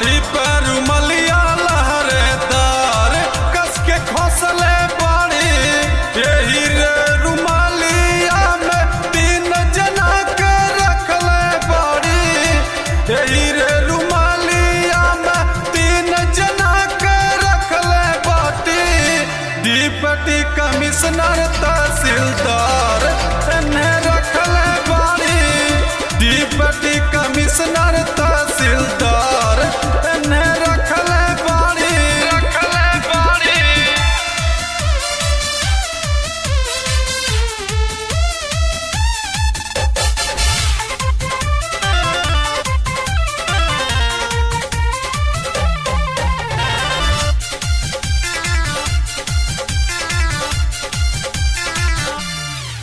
ढोरी पर मलिया लहरेदार कस के खोसले बाड़ी यही रे रुमालिया में 3 जना के रखले बाड़ी यही रे रुमालिया में 3 जना के रखले बाटी डिप्टी कमिश्नर तहसीलदार इन्हें रखले बाड़ी डिप्टी कमिश्नर तहसीलदार इन्हें रखले बाड़ी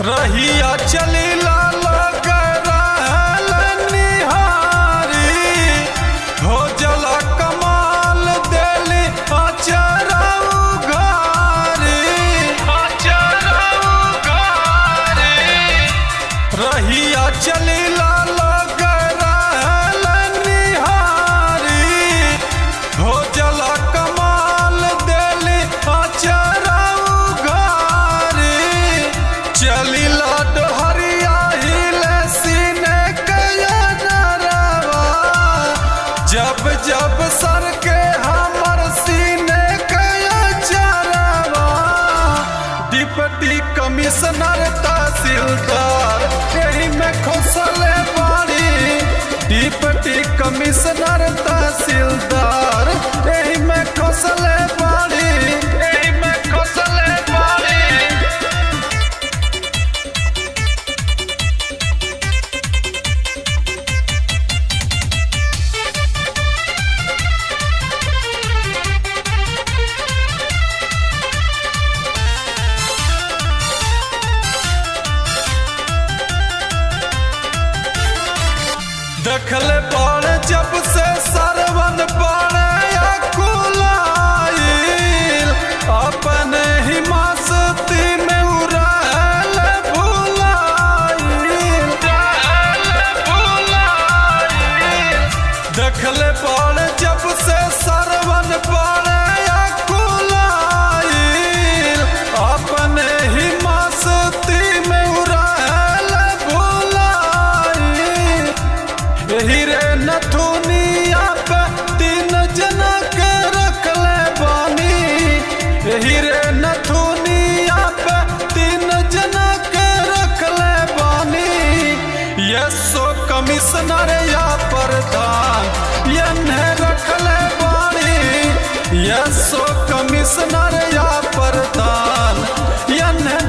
रहिया चली लाल हो जला कमाल देली अचराऊ घारी रहिया चली लाल हो जला कमाल देली अचराऊ घारी चली लाड हरिया हिले सीने कया नरवा जब जब सर के हमर सीने कया चरवा डिप्टी कमिश्नर तहसीलदार यही में खोसले बाड़ी डिप्टी कमिश्नर तहसीलदार यही में खोसले बाड़ी देखले बाण जब से सरवन बाण कुलाइल अपने ही मस्ती में उड़ल भुलाइल देखले बाण जब से सरवन बाण कुलाइल अपने ही मस्ती में उड़ल भुलाइल यही रे नथुनिया पे 3 जना के रखले बानी यही रे नथुनिया पे 3 जना के रखले बानी यशो कमिश्नर या प्रधान इन्हें रखले बानी यशो कमिश्नर या प्रधान इन्हें